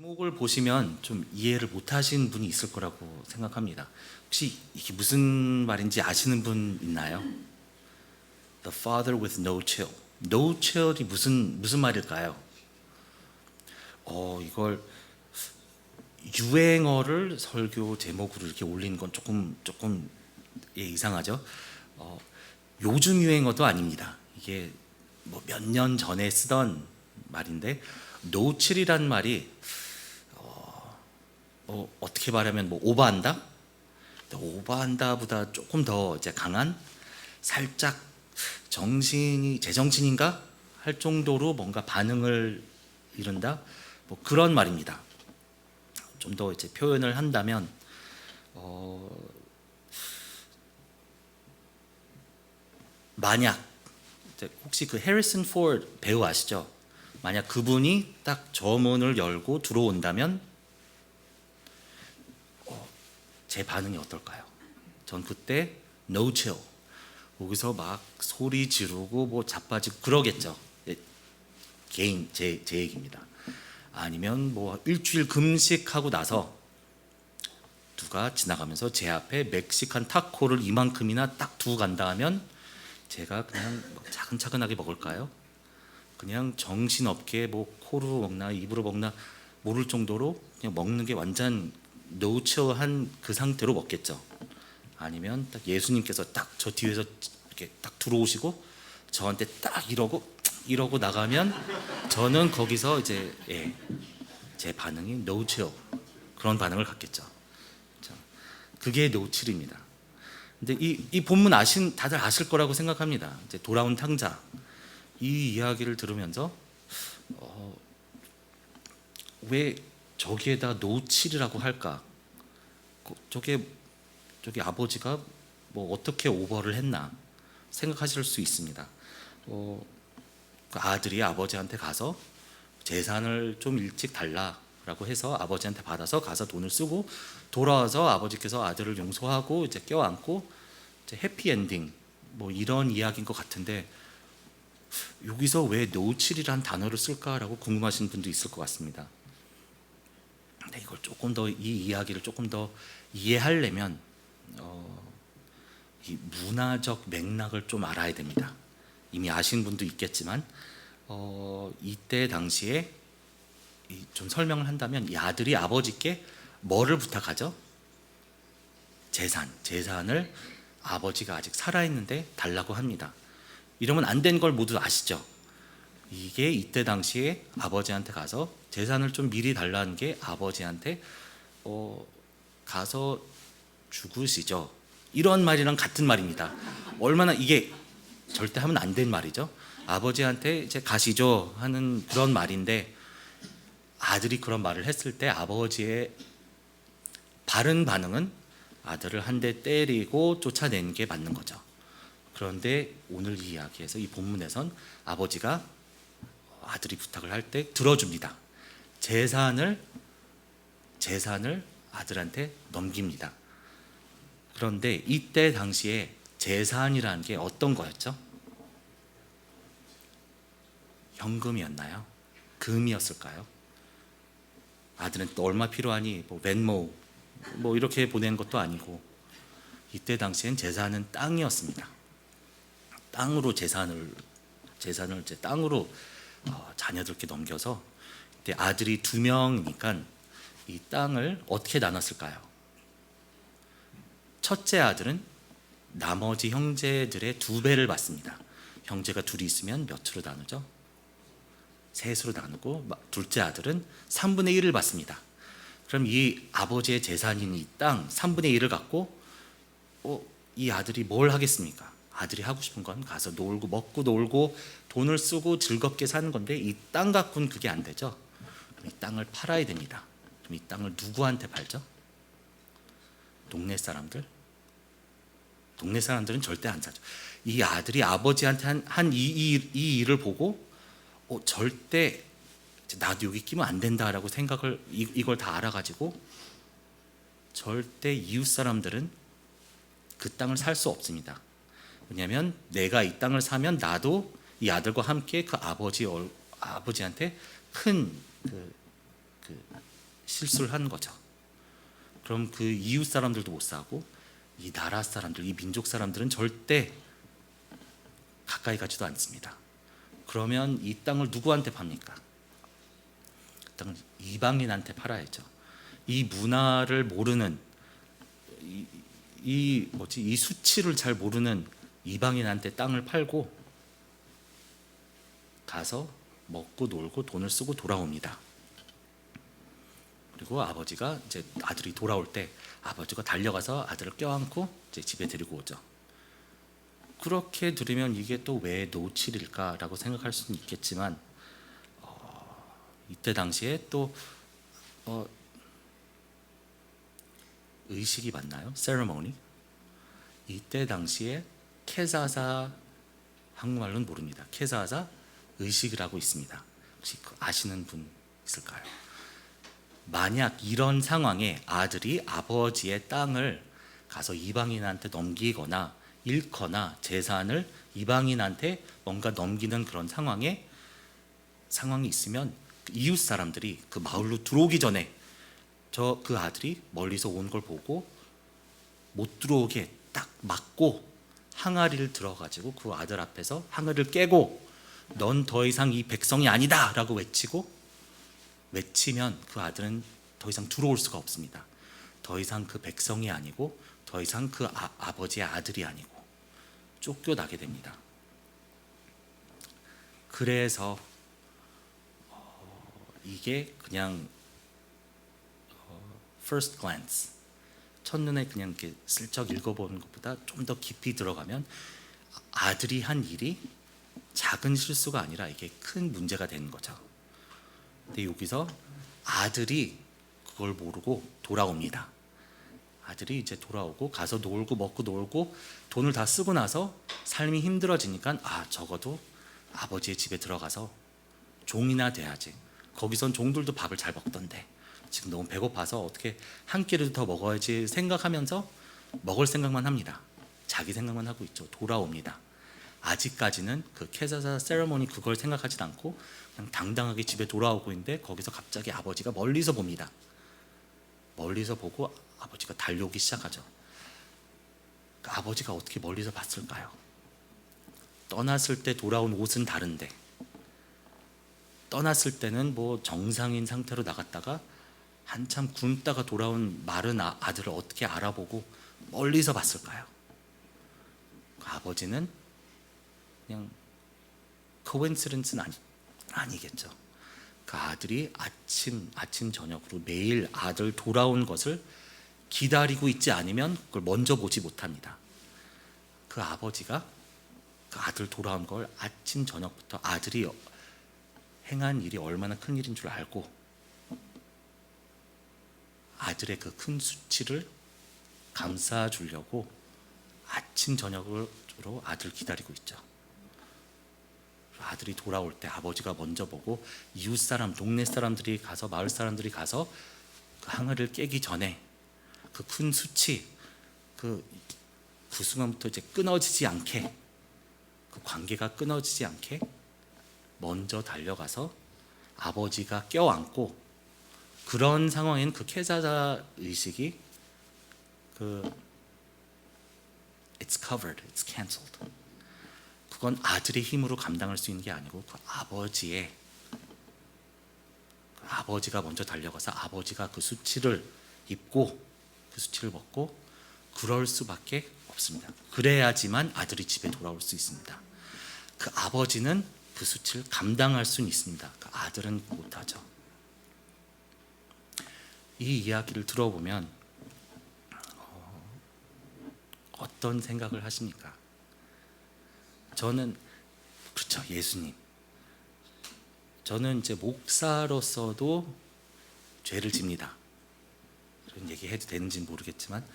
제목을 보시면 좀 이해를 못하신 분이 있을 거라고 생각합니다. 혹시 이게 무슨 말인지 아시는 분 있나요? The father with no chill. No chill이 무슨 말일까요? 이걸 유행어를 설교 제목으로 이렇게 올리는 건 조금 이상하죠. 요즘 유행어도 아닙니다. 이게 뭐 몇 년 전에 쓰던 말인데 no chill이란 말이 어떻게 말하면 뭐 오버한다? 오버한다보다 조금 더 이제 강한, 살짝 제정신인가 할 정도로 뭔가 반응을 이룬다, 뭐 그런 말입니다. 좀 더 이제 표현을 한다면 만약 혹시 그 해리슨 포드 배우 아시죠? 만약 그분이 딱 저 문을 열고 들어온다면 제 반응이 어떨까요? 전 그때 no chill, 거기서 막 소리 지르고 뭐 자빠지고 그러겠죠. 개인 제 얘기입니다. 아니면 뭐 일주일 금식하고 나서 누가 지나가면서 제 앞에 멕시칸 타코를 이만큼이나 딱 두고 간다 하면 제가 그냥 차근차근하게 먹을까요? 그냥 정신없게 뭐 코로 먹나 입으로 먹나 모를 정도로 그냥 먹는 게 완전 노처한 그 상태로 먹겠죠. 아니면 딱 예수님께서 딱 저 뒤에서 이렇게 딱 들어오시고 저한테 딱 이러고 나가면 저는 거기서 이제 제 반응이 노처, 그런 반응을 갖겠죠. 그게 노칠입니다. 근데 이 본문 다들 아실 거라고 생각합니다. 이제 돌아온 탕자, 이 이야기를 들으면서 왜 저기에다 노칠이라고 할까? 저기 아버지가 뭐 어떻게 오버를 했나 생각하실 수 있습니다. 그 아들이 아버지한테 가서 재산을 좀 일찍 달라라고 해서 아버지한테 받아서 가서 돈을 쓰고 돌아와서 아버지께서 아들을 용서하고 이제 껴안고 이제 해피엔딩, 뭐 이런 이야기인 것 같은데 여기서 왜 노칠이란 단어를 쓸까라고 궁금하신 분도 있을 것 같습니다. 근데 이걸 조금 더, 이 이야기를 조금 더 이해하려면 이 문화적 맥락을 좀 알아야 됩니다. 이미 아신 분도 있겠지만 이때 당시에 좀 설명을 한다면 이 아들이 아버지께 뭐를 부탁하죠? 재산을 아버지가 아직 살아있는데 달라고 합니다. 이러면 안 된 걸 모두 아시죠? 이게 이때 당시에 아버지한테 가서 재산을 좀 미리 달라는 게 아버지한테 가서 죽으시죠, 이런 말이랑 같은 말입니다. 얼마나 이게 절대 하면 안 된 말이죠. 아버지한테 이제 가시죠 하는 그런 말인데 아들이 그런 말을 했을 때 아버지의 바른 반응은 아들을 한 대 때리고 쫓아낸 게 맞는 거죠. 그런데 오늘 이 이야기에서, 이 본문에선 아버지가 아들이 부탁을 할 때 들어줍니다. 재산을 아들한테 넘깁니다. 그런데 이때 당시에 재산이라는 게 어떤 거였죠? 현금이었나요? 금이었을까요? 아들은 또 얼마 필요하니 뭐 venmo 뭐 이렇게 보낸 것도 아니고, 이때 당시엔 재산은 땅이었습니다. 땅으로 재산을 이제 땅으로 자녀들께 넘겨서, 그때 아들이 2명이니까 이 땅을 어떻게 나눴을까요? 첫째 아들은 나머지 형제들의 2배를 받습니다. 형제가 둘이 있으면 몇으로 나누죠? 셋으로 나누고, 둘째 아들은 3분의 1을 받습니다. 그럼 이 아버지의 재산인 이 땅 3분의 1을 갖고 이 아들이 뭘 하겠습니까? 아들이 하고 싶은 건 가서 놀고 먹고 놀고 돈을 쓰고 즐겁게 사는 건데 이 땅 갖고는 그게 안 되죠. 그럼 이 땅을 팔아야 됩니다. 그럼 이 땅을 누구한테 팔죠? 동네 사람들은 절대 안 사죠. 이 아들이 아버지한테 한 이 일을 보고 절대 나도 여기 끼면 안 된다라고 생각을, 이걸 다 알아가지고 절대 이웃 사람들은 그 땅을 살 수 없습니다. 왜냐하면 내가 이 땅을 사면 나도 이 아들과 함께 그 아버지한테 큰 실수를 한 거죠. 그럼 그 이웃 사람들도 못 사고 이 나라 사람들, 이 민족 사람들은 절대 가까이 가지도 않습니다. 그러면 이 땅을 누구한테 팝니까? 땅을 이방인한테 팔아야죠. 이 문화를 모르는 이 수치를 잘 모르는 이방인한테 땅을 팔고 가서 먹고 놀고 돈을 쓰고 돌아옵니다. 그리고 아버지가 이제 아들이 돌아올 때 아버지가 달려가서 아들을 껴안고 이제 집에 데리고 오죠. 그렇게 들으면 이게 또 왜 노칠일까라고 생각할 수는 있겠지만 이때 당시에 또 의식이 맞나요? 세레모니? 이때 당시에 케사사, 한국말로는 모릅니다. 케사사 의식이라고 있습니다. 혹시 아시는 분 있을까요? 만약 이런 상황에 아들이 아버지의 땅을 가서 이방인한테 넘기거나 잃거나 재산을 이방인한테 뭔가 넘기는 그런 상황이 있으면 이웃 사람들이 그 마을로 들어오기 전에 그 아들이 멀리서 온 걸 보고 못 들어오게 딱 막고 항아리를 들어가지고 그 아들 앞에서 항아리를 깨고 넌 더 이상 이 백성이 아니다 라고 외치면 그 아들은 더 이상 들어올 수가 없습니다. 더 이상 그 백성이 아니고 더 이상 그 아버지의 아들이 아니고 쫓겨나게 됩니다. 그래서 이게 그냥 first glance, 첫눈에 그냥 이렇게 슬쩍 읽어보는 것보다 좀 더 깊이 들어가면 아들이 한 일이 작은 실수가 아니라 이게 큰 문제가 되는 거죠. 근데 여기서 아들이 그걸 모르고 돌아옵니다. 아들이 이제 돌아오고 가서 놀고 먹고 놀고 돈을 다 쓰고 나서 삶이 힘들어지니까 적어도 아버지의 집에 들어가서 종이나 돼야지. 거기선 종들도 밥을 잘 먹던데 지금 너무 배고파서 어떻게 한 끼라도 더 먹어야지 생각하면서 먹을 생각만 합니다. 자기 생각만 하고 있죠. 돌아옵니다. 아직까지는 그 케사사 세레모니 그걸 생각하지도 않고 그냥 당당하게 집에 돌아오고 있는데 거기서 갑자기 아버지가 멀리서 봅니다. 멀리서 보고 아버지가 달려오기 시작하죠. 그 아버지가 어떻게 멀리서 봤을까요? 떠났을 때 돌아온 옷은 다른데 떠났을 때는 뭐 정상인 상태로 나갔다가 한참 굶다가 돌아온 마른 아들을 어떻게 알아보고 멀리서 봤을까요? 그 아버지는 그냥 코인시던스는 아니겠죠. 그 아들이 아침 저녁으로 매일 아들 돌아온 것을 기다리고 있지 않으면 그걸 먼저 보지 못합니다. 그 아버지가 그 아들 돌아온 걸 아침 저녁부터 아들이 행한 일이 얼마나 큰 일인 줄 알고 아들의 그 큰 수치를 감싸 주려고 아침 저녁으로 아들 기다리고 있죠. 아들이 돌아올 때 아버지가 먼저 보고 이웃 사람, 동네 사람들이 가서 마을 사람들이 가서 그 항아리를 깨기 전에 그 큰 수치 그 순간부터 이제 끊어지지 않게 그 관계가 끊어지지 않게 먼저 달려가서 아버지가 껴안고 그런 상황엔 그 케사사 의식이 it's covered, it's cancelled. 그건 아들의 힘으로 감당할 수 있는 게 아니고 그 아버지가 먼저 달려가서 아버지가 그 수치를 입고 그 수치를 먹고 그럴 수밖에 없습니다. 그래야지만 아들이 집에 돌아올 수 있습니다. 그 아버지는 그 수치를 감당할 수는 있습니다. 그 아들은 못하죠. 이 이야기를 들어보면 어떤 생각을 하십니까? 저는 그렇죠. 예수님. 저는 이제 목사로서도 죄를 집니다. 이런 얘기 해도 되는지는 모르겠지만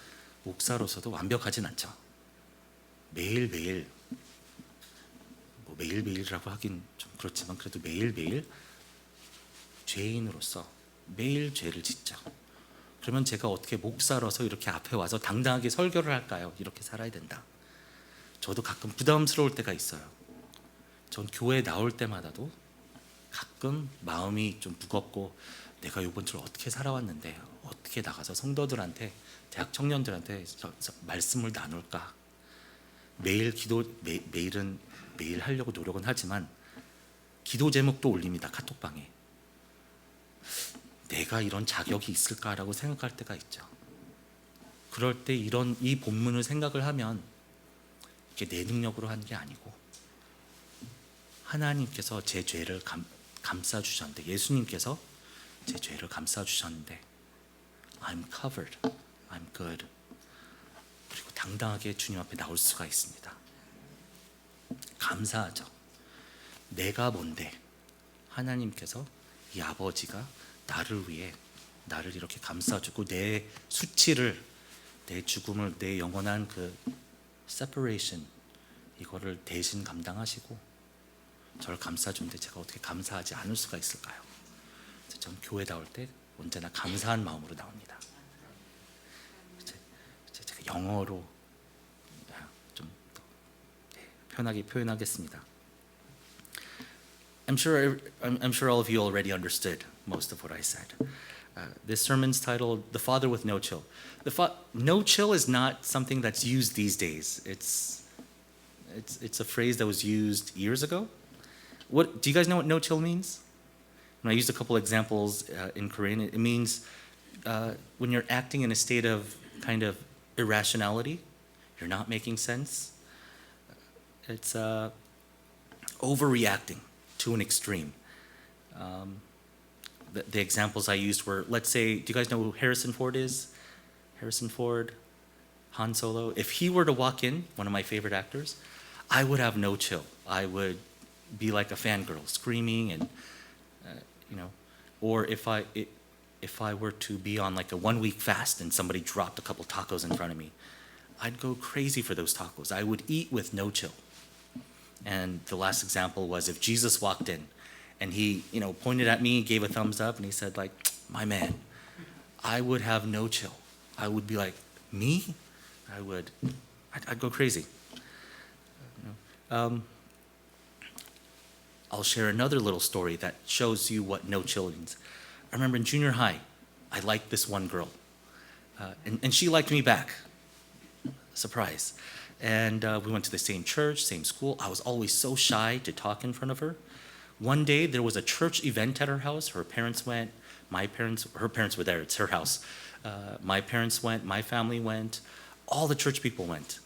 목사로서도 완벽하진 않죠. 매일매일 매일매일이라고 하긴 좀 그렇지만 그래도 매일매일 죄인으로서 매일 죄를 짓죠. 그러면 제가 어떻게 목사로서 이렇게 앞에 와서 당당하게 설교를 할까요? 이렇게 살아야 된다. 저도 가끔 부담스러울 때가 있어요. 전 교회 나올 때마다도 가끔 마음이 좀 무겁고 내가 이번 주 어떻게 살아왔는데 어떻게 나가서 성도들한테 대학 청년들한테 말씀을 나눌까. 매일 매일은 매일 하려고 노력은 하지만 기도 제목도 올립니다. 카톡방에. 내가 이런 자격이 있을까라고 생각할 때가 있죠. 그럴 때 이 본문을 생각을 하면 이게 내 능력으로 한 게 아니고 하나님께서 제 죄를 감싸 주셨는데, 예수님께서 제 죄를 감싸 주셨는데 I'm covered, I'm good. 그리고 당당하게 주님 앞에 나올 수가 있습니다. 감사하죠. 내가 뭔데 하나님께서, 이 아버지가 나를 위해 나를 이렇게 감싸주고 내 수치를, 내 죽음을, 내 영원한 그 separation, 이거를 대신 감당하시고 저를 감싸주는데 제가 어떻게 감사하지 않을 수가 있을까요? 전 교회 나올 때 언제나 감사한 마음으로 나옵니다. 제가 영어로 좀 편하게 표현하겠습니다. I'm sure all of you already understood most of what I said. This sermon's titled "The Father with No Chill." No chill is not something that's used these days. It's a phrase that was used years ago. What do you guys know what no chill means? And I used a couple examples in Korean. It means when you're acting in a state of kind of irrationality, you're not making sense. It's overreacting to an extreme. The examples I used were, let's say, do you guys know who Harrison Ford is? Harrison Ford, Han Solo. If he were to walk in, one of my favorite actors, I would have no chill. I would be like a fangirl, screaming and or if I were to be on like a 1 week fast and somebody dropped a couple tacos in front of me, I'd go crazy for those tacos. I would eat with no chill. And the last example was if Jesus walked in and he, pointed at me, gave a thumbs up, and he said, like, my man, I would have no chill. I would be like, me? I'd go crazy. I'll share another little story that shows you what no chill means. I remember in junior high, I liked this one girl, and she liked me back. Surprise. And we went to the same church, same school. I was always so shy to talk in front of her. One day there was a church event at her house. Her parents went. Her parents were there. It's her house. My parents went. My family went. All the church people went.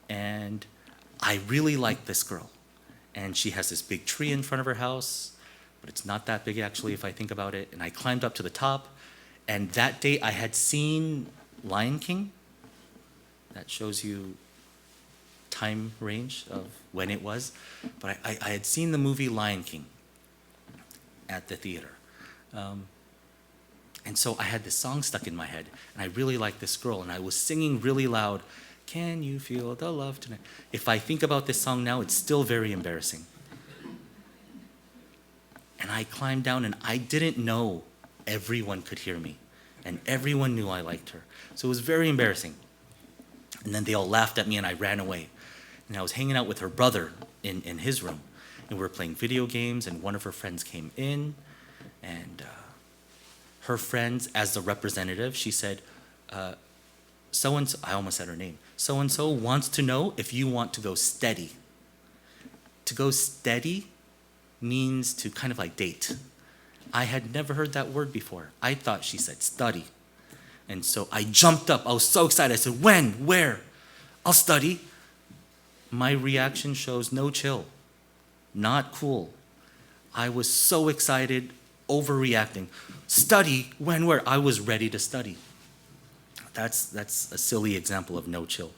And I really liked this girl. And she has this big tree in front of her house, but it's not that big actually if I think about it. And I climbed up to the top. And that day I had seen Lion King. That shows you time range of when it was, but I had seen the movie Lion King at the theater, and so I had this song stuck in my head, and I really liked this girl, and I was singing really loud, "Can you feel the love tonight?" If I think about this song now, it's still very embarrassing. And I climbed down, and I didn't know everyone could hear me, and everyone knew I liked her, so it was very embarrassing. And then they all laughed at me, and I ran away. And I was hanging out with her brother in his room. And we were playing video games, and one of her friends came in. And her friends, as the representative, she said, so-and-so, I almost said her name, so-and-so wants to know if you want to go steady. To go steady means to kind of like date. I had never heard that word before. I thought she said study. And so I jumped up. I was so excited. I said, when? Where? I'll study. My reaction shows no chill. Not cool. I was so excited, overreacting. Study? When? Where? I was ready to study. That's a silly example of no chill.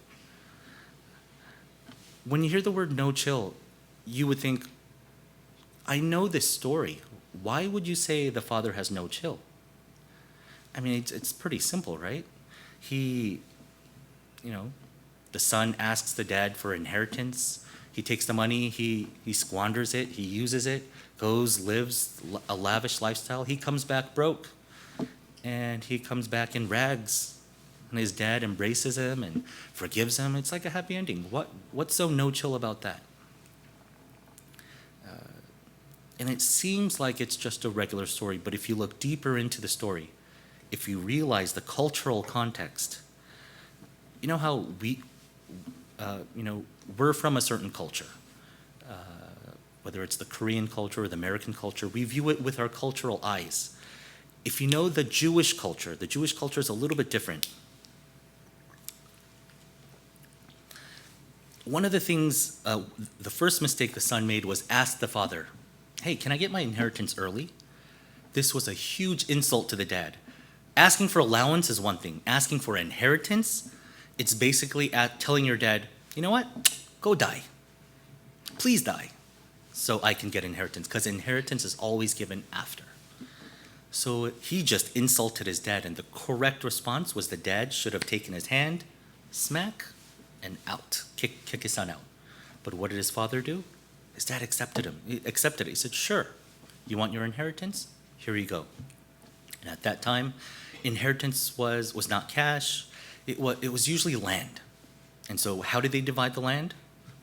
When you hear the word no chill, you would think, I know this story. Why would you say the father has no chill? I mean, it's pretty simple, right? The son asks the dad for inheritance. He takes the money, he squanders it, he uses it, lives a lavish lifestyle. He comes back broke, and he comes back in rags. And his dad embraces him and forgives him. It's like a happy ending. What's so no chill about that? And it seems like it's just a regular story, but if you look deeper into the story, if you realize the cultural context, you know how we're from a certain culture, whether it's the Korean culture or the American culture, we view it with our cultural eyes. If you know the Jewish culture is a little bit different. One of the things, the first mistake the son made was ask the father, hey, can I get my inheritance early? This was a huge insult to the dad. Asking for allowance is one thing. Asking for inheritance, it's basically telling your dad, you know what? Go die. Please die so I can get inheritance, because inheritance is always given after. So he just insulted his dad, and the correct response was the dad should have taken his hand, smack, and out, kick his son out. But what did his father do? His dad accepted him. He accepted it. He said, sure, you want your inheritance? Here you go. And at that time, inheritance was not cash. It was usually land. And so how did they divide the land?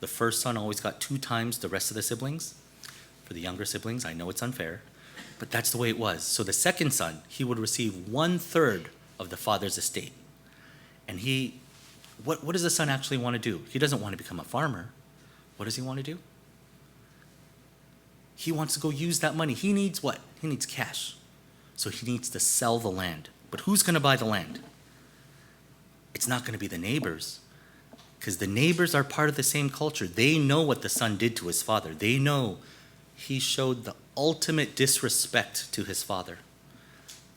The first son always got 2 times the rest of the siblings. For the younger siblings, I know it's unfair, but that's the way it was. So the second son, he would receive 1/3 of the father's estate. And what does the son actually want to do? He doesn't want to become a farmer. What does he want to do? He wants to go use that money. He needs what? He needs cash. So he needs to sell the land. But who's going to buy the land? It's not going to be the neighbors, because the neighbors are part of the same culture. They know what the son did to his father. They know he showed the ultimate disrespect to his father.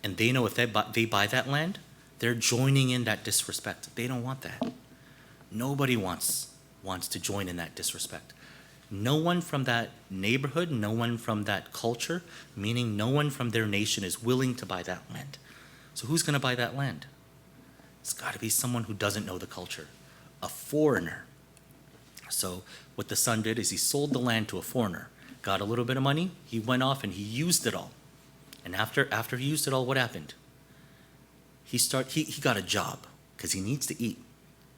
And they know if they buy that land, they're joining in that disrespect. They don't want that. Nobody wants to join in that disrespect. No one from that neighborhood, no one from that culture, meaning no one from their nation is willing to buy that land. So who's going to buy that land? It's got to be someone who doesn't know the culture, a foreigner. So what the son did is he sold the land to a foreigner, got a little bit of money, he went off and he used it all. And after he used it all, what happened? He got a job because he needs to eat.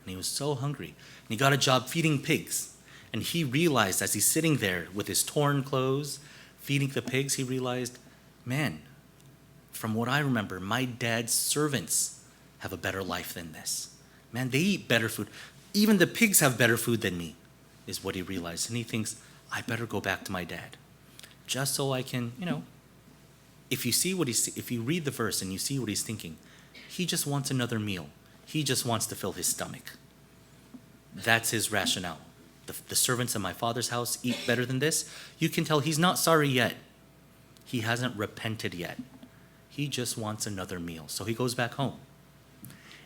And he was so hungry. And he got a job feeding pigs. And he realized as he's sitting there with his torn clothes, feeding the pigs, he realized, man, from what I remember, my dad's servants have a better life than this. Man, they eat better food. Even the pigs have better food than me, is what he realized. And he thinks, I better go back to my dad. Just so I can, if you read the verse and you see what he's thinking, he just wants another meal. He just wants to fill his stomach. That's his rationale. The servants in my father's house eat better than this. You can tell he's not sorry yet. He hasn't repented yet. He just wants another meal. So he goes back home.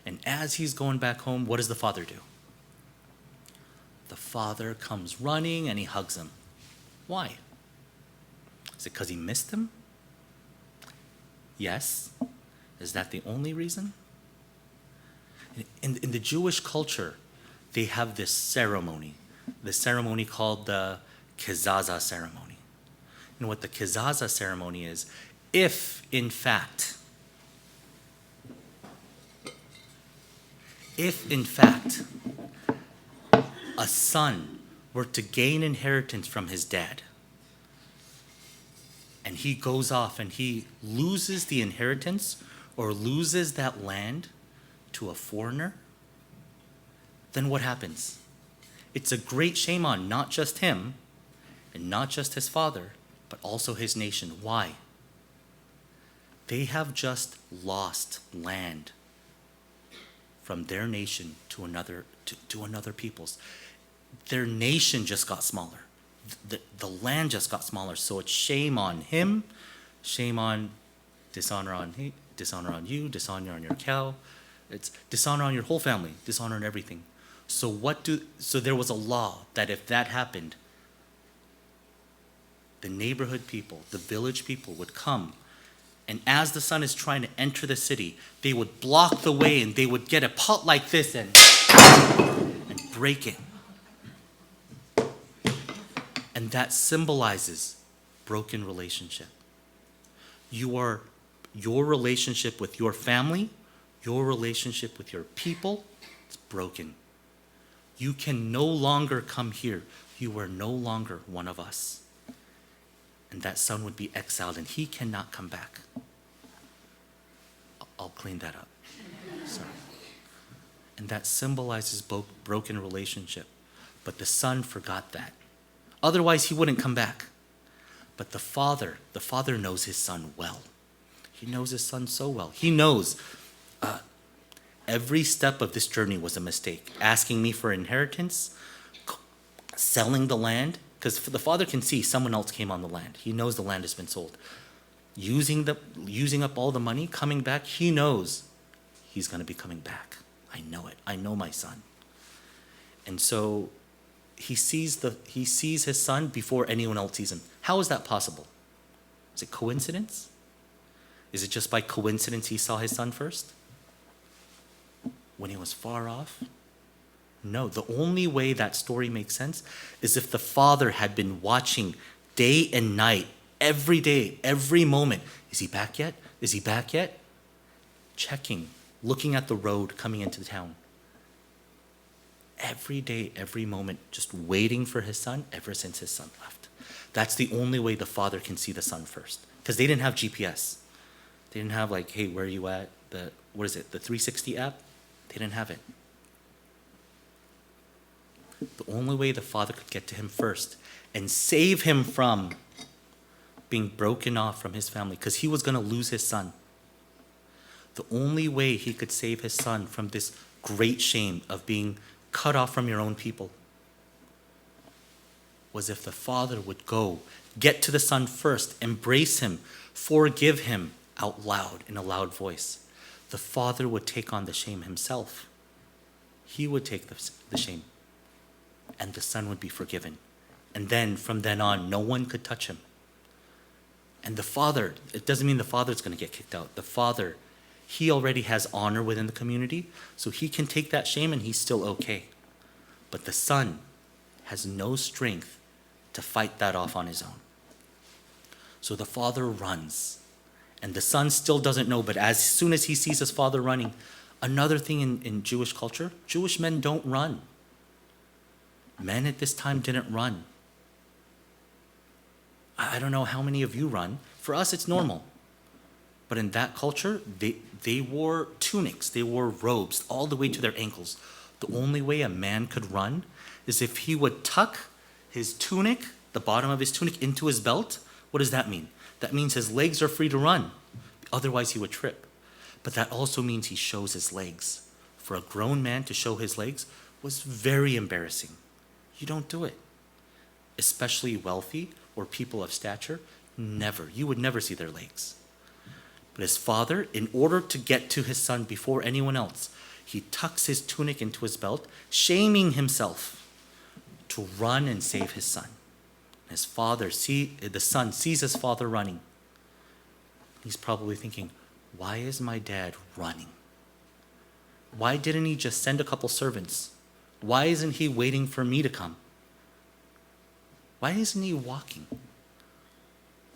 And as he's going back home, what does the father do? The father comes running and he hugs him. Why? Is it because he missed him? Yes. Is that the only reason? In the Jewish culture, they have this ceremony called the Kezaza ceremony. And what the Kezaza ceremony is, if in fact a son were to gain inheritance from his dad, and he goes off and he loses the inheritance or loses that land to a foreigner, then what happens? It's a great shame on not just him and not just his father, but also his nation. Why? They have just lost land from their nation to another people's. Their nation just got smaller. The land just got smaller. So it's shame on him, shame on dishonor on you, dishonor on your cow. It's dishonor on your whole family, dishonor on everything. So there was a law that if that happened, the neighborhood people, the village people would come, and as the son is trying to enter the city, they would block the way and they would get a pot like this and break it. And that symbolizes broken relationship. Your relationship with your family, your relationship with your people, it's broken. You can no longer come here. You are no longer one of us. and that son would be exiled, and he cannot come back. I'll clean that up. Sorry. And that symbolizes broken relationship. But the son forgot that. Otherwise, he wouldn't come back. But the father knows his son well. He knows his son so well. He knows every step of this journey was a mistake. Asking me for inheritance, selling the land, because the father can see someone else came on the land. He knows the land has been sold. Using up all the money, coming back, he knows he's going to be coming back. I know it. I know my son. And so he sees his son before anyone else sees him. How is that possible? Is it coincidence? Is it just by coincidence he saw his son first? When he was far off? No, the only way that story makes sense is if the father had been watching day and night, every day, every moment. Is he back yet? Is he back yet? Checking, looking at the road coming into the town. Every day, every moment, just waiting for his son ever since his son left. That's the only way the father can see the son first. Because they didn't have GPS. They didn't have like, hey, where are you at? The 360 app? They didn't have it. The only way the father could get to him first and save him from being broken off from his family, because he was going to lose his son. The only way he could save his son from this great shame of being cut off from your own people was if the father would go, get to the son first, embrace him, forgive him out loud in a loud voice. The father would take on the shame himself. He would take the shame, and the son would be forgiven. And then from then on, no one could touch him. And the father, it doesn't mean the father's going to get kicked out. The father, he already has honor within the community, so he can take that shame and he's still okay. But the son has no strength to fight that off on his own. So the father runs, and the son still doesn't know, but as soon as he sees his father running, another thing in Jewish culture, Jewish men don't run. Men at this time didn't run. I don't know how many of you run. For us, it's normal. But in that culture, they wore tunics, they wore robes all the way to their ankles. The only way a man could run is if he would tuck his tunic, the bottom of his tunic, into his belt. What does that mean? That means his legs are free to run. Otherwise, he would trip. But that also means he shows his legs. For a grown man to show his legs was very embarrassing. You don't do it. Especially wealthy or people of stature, never. You would never see their legs. But his father, in order to get to his son before anyone else, he tucks his tunic into his belt, shaming himself to run and save his son. His father, the son sees his father running. He's probably thinking, why is my dad running? Why didn't he just send a couple servants? Why isn't he waiting for me to come? Why isn't he walking?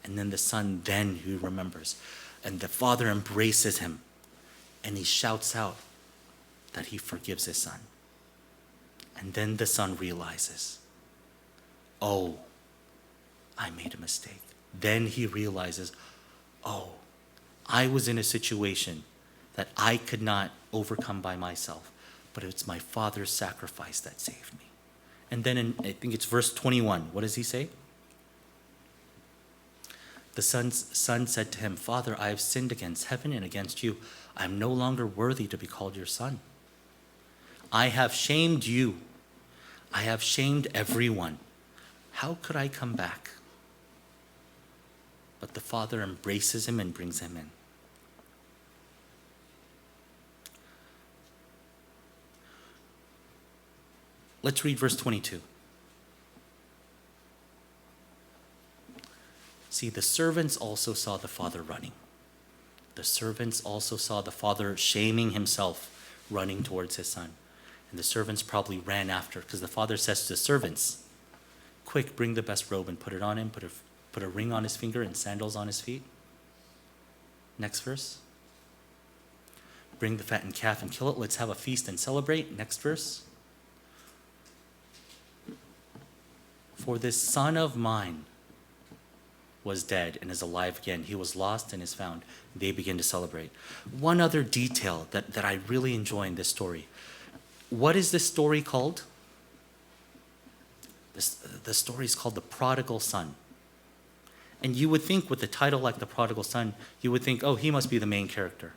And then the son, he remembers. And the father embraces him. And he shouts out that he forgives his son. And then the son realizes, oh, I made a mistake. Then he realizes, oh, I was in a situation that I could not overcome by myself, but it's my father's sacrifice that saved me. And then I think it's verse 21. What does he say? The son said to him, Father, I have sinned against heaven and against you. I am no longer worthy to be called your son. I have shamed you. I have shamed everyone. How could I come back? But the father embraces him and brings him in. Let's read verse 22. See, the servants also saw the father running. The servants also saw the father shaming himself, running towards his son. And the servants probably ran after, because the father says to the servants, quick, bring the best robe and put it on him, put a ring on his finger and sandals on his feet. Next verse. Bring the fattened calf and kill it. Let's have a feast and celebrate. Next verse. For this son of mine was dead and is alive again. He was lost and is found. They begin to celebrate. One other detail that I really enjoy in this story. What is this story called? The story is called The Prodigal Son. And you would think with a title like The Prodigal Son, you would think, oh, he must be the main character.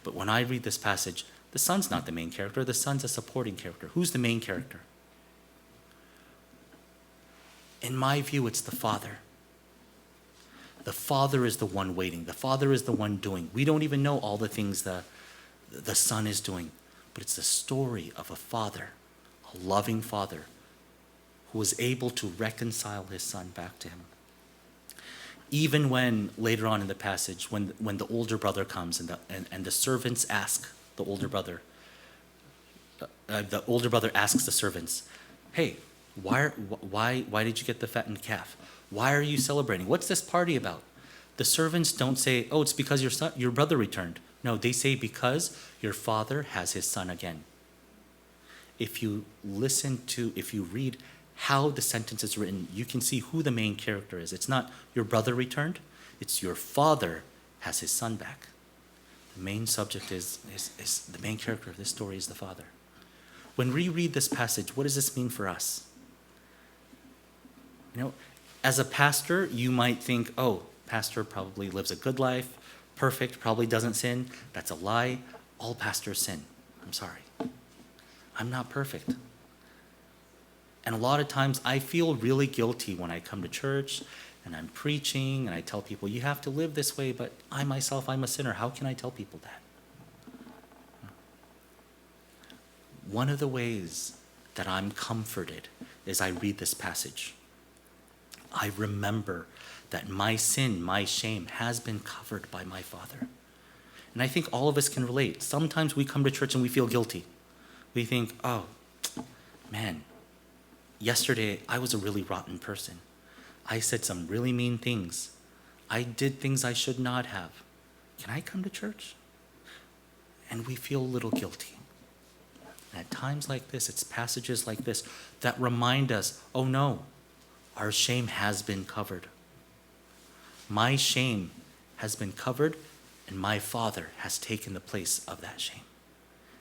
But when I read this passage, the son's not the main character. The son's a supporting character. Who's the main character? In my view, it's the father. The father is the one waiting. The father is the one doing. We don't even know all the things the son is doing. But it's the story of a father, a loving father, who was able to reconcile his son back to him. Even when, later on in the passage, when the older brother comes and the servants ask the older brother asks the servants, hey, why did you get the fattened calf? Why are you celebrating? What's this party about? The servants don't say, oh, it's because your brother returned. No, they say because your father has his son again. If you read how the sentence is written, you can see who the main character is. It's not your brother returned, it's your father has his son back. The main subject is the main character of this story is the father. When we read this passage, what does this mean for us? As a pastor, you might think, oh, pastor probably lives a good life, perfect, probably doesn't sin. That's a lie. All pastors sin. I'm sorry. I'm not perfect. And a lot of times I feel really guilty when I come to church and I'm preaching and I tell people, you have to live this way, but I myself, I'm a sinner. How can I tell people that? One of the ways that I'm comforted is I read this passage. I remember that my sin, my shame has been covered by my Father. And I think all of us can relate. Sometimes we come to church and we feel guilty. We think, oh, man, yesterday I was a really rotten person. I said some really mean things. I did things I should not have. Can I come to church? And we feel a little guilty. And at times like this, it's passages like this that remind us, oh no, our shame has been covered. My shame has been covered, and my Father has taken the place of that shame.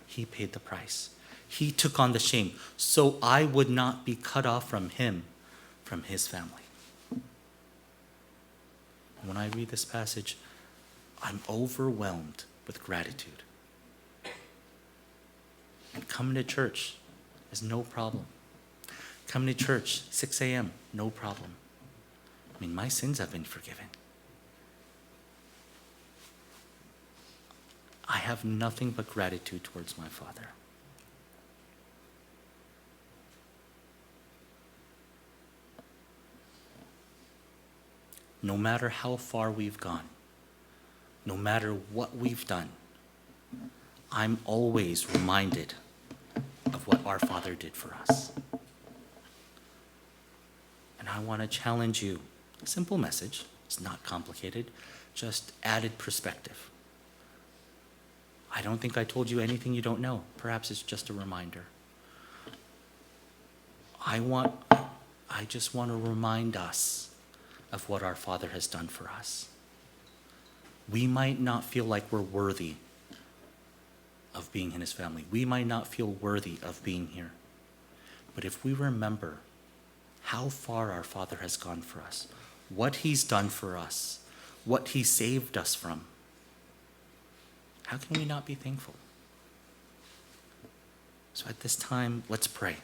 He paid the price. He took on the shame, so I would not be cut off from him, from his family. When I read this passage, I'm overwhelmed with gratitude. And coming to church is no problem. Coming to church, 6 a.m., no problem. I mean, my sins have been forgiven. I have nothing but gratitude towards my Father. No matter how far we've gone, no matter what we've done, I'm always reminded of what our Father did for us. And I want to challenge you. Simple message. It's not complicated. Just added perspective. I don't think I told you anything you don't know. Perhaps it's just a reminder. I just want to remind us of what our Father has done for us. We might not feel like we're worthy of being in his family. We might not feel worthy of being here. But if we remember how far our Father has gone for us, what he's done for us, what he saved us from, how can we not be thankful? So at this time, let's pray.